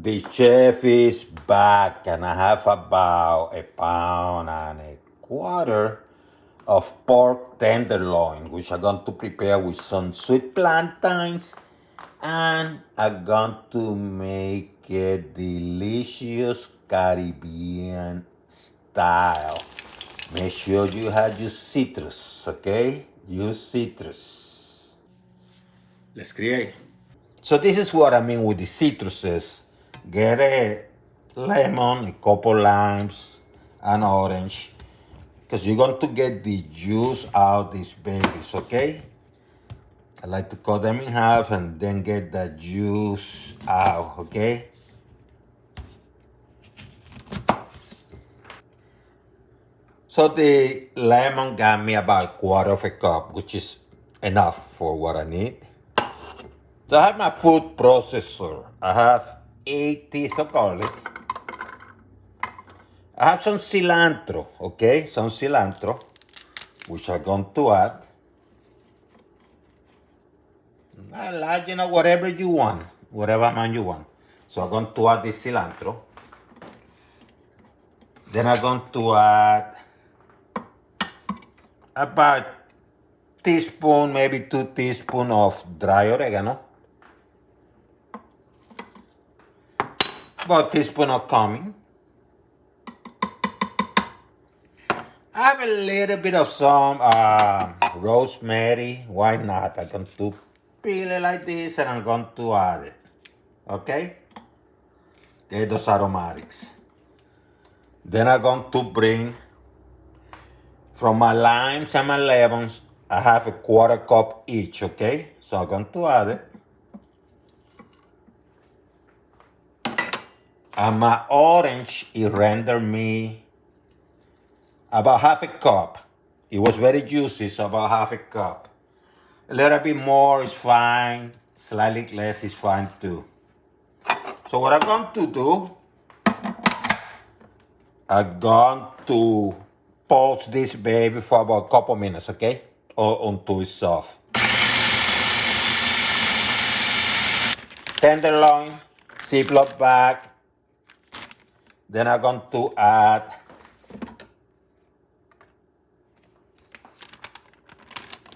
The chef is back and I have about a pound and a quarter of pork tenderloin, which I'm going to prepare with some sweet plantains, and I'm going to make it delicious Caribbean style. Make sure you have your citrus, okay? Use citrus. Let's create. So this is what I mean with the citruses. Get a lemon, a couple limes, an orange, because you're going to get the juice out these babies, okay? I like to cut them in half and then get the juice out, okay? So the lemon got me about a quarter of a cup, which is enough for what I need. So I have my food processor. I have 8 teeth of garlic. I have some cilantro, okay? Some cilantro, which I'm going to add. I like, whatever you want, whatever amount you want. So I'm going to add this cilantro. Then I'm going to add about teaspoon, maybe 2 teaspoons of dry oregano. About a teaspoon of cumin. I have a little bit of some rosemary. Why not? I'm going to peel it like this and I'm going to add it. Okay? Get those aromatics. Then I'm going to bring from my limes and my lemons, I have a quarter cup each, okay? So I'm going to add it. And my orange, it rendered me about half a cup. It was very juicy, so about half a cup. A little bit more is fine. Slightly less is fine too. So what I'm going to do, I'm going to pulse this baby for about a couple minutes, okay? Or until it's soft. Tenderloin, Ziploc bag. Then I'm going to add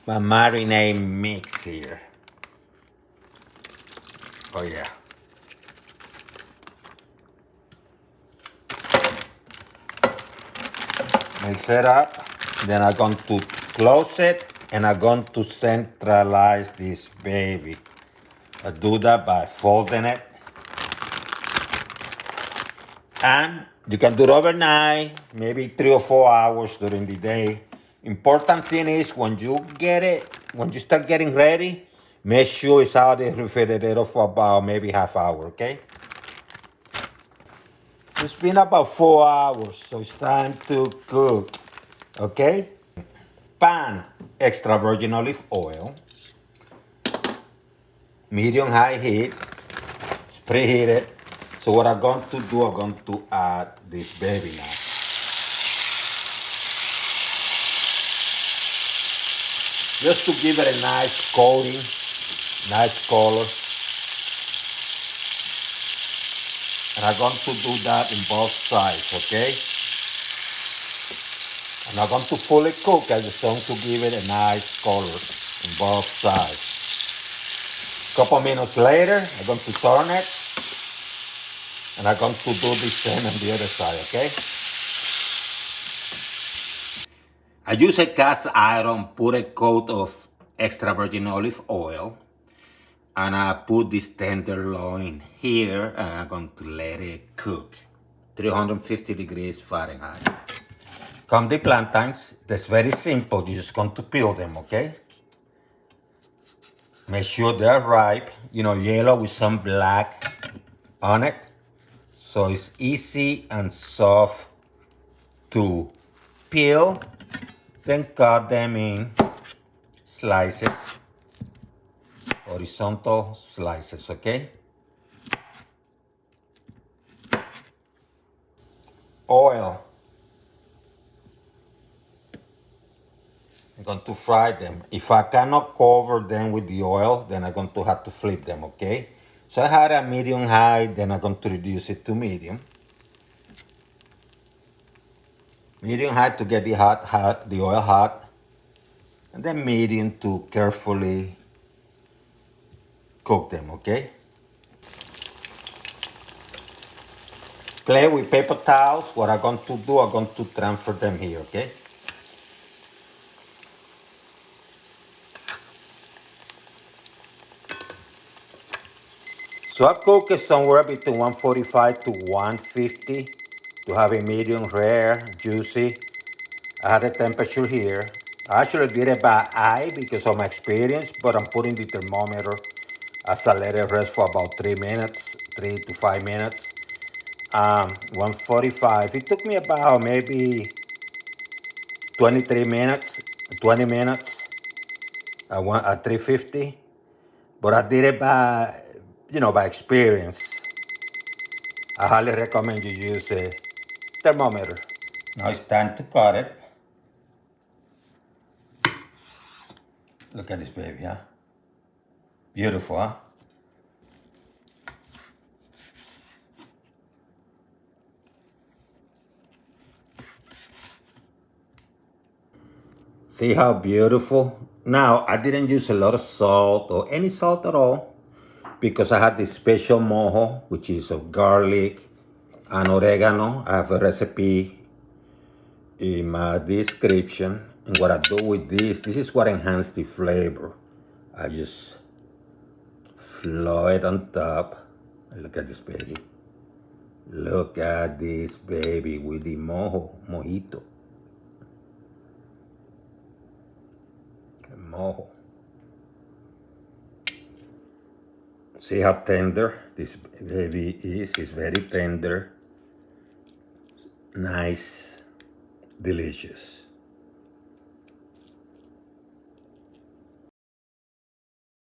my marinade mix here. Oh yeah. Mix it up. Then I'm going to close it and I'm going to centralize this baby. I do that by folding it. And you can do it overnight, maybe 3 or 4 hours during the day. Important thing is when you start getting ready, make sure it's out of the refrigerator for about maybe half hour, okay? It's been about 4 hours, so it's time to cook, okay? Pan, extra virgin olive oil, medium high heat, it's preheated. So what I'm going to do, I'm going to add this baby now. Just to give it a nice coating, nice color. And I'm going to do that in both sides, okay? I'm not going to fully cook, I just want to give it a nice color in both sides. A couple minutes later, I'm going to turn it. And I'm going to do the same on the other side, okay? I use a cast iron, put a coat of extra virgin olive oil, and I put this tenderloin here, and I'm going to let it cook. 350 degrees Fahrenheit. Come the plantains, that's very simple, you're just going to peel them, okay? Make sure they're ripe, yellow with some black on it. So it's easy and soft to peel, then cut them in slices, horizontal slices, okay? Oil. I'm going to fry them. If I cannot cover them with the oil, then I'm going to have to flip them, okay? So I had a medium high, then I'm going to reduce it to medium. Medium high to get the oil hot, and then medium to carefully cook them, okay? Play with paper towels. What I'm going to do, I'm going to transfer them here, okay? So I cook it somewhere between 145 to 150 to have a medium rare, juicy. I had the temperature here. I actually did it by eye because of my experience, but I'm putting the thermometer as I let it rest for about 3 minutes, 3 to 5 minutes. 145. It took me about maybe 23 minutes, 20 minutes. I went at 350, but I did it by experience. I highly recommend you use a thermometer. Now it's time to cut it. Look at this baby, huh? Beautiful, huh? See how beautiful? Now, I didn't use a lot of salt or any salt at all because I had this special mojo, which is of garlic and oregano. I have a recipe in my description. And what I do with this is what enhances the flavor. I just flow it on top. Look at this baby. Look at this baby with the mojito. Mojo. See how tender this baby is? It's very tender. Nice. Delicious.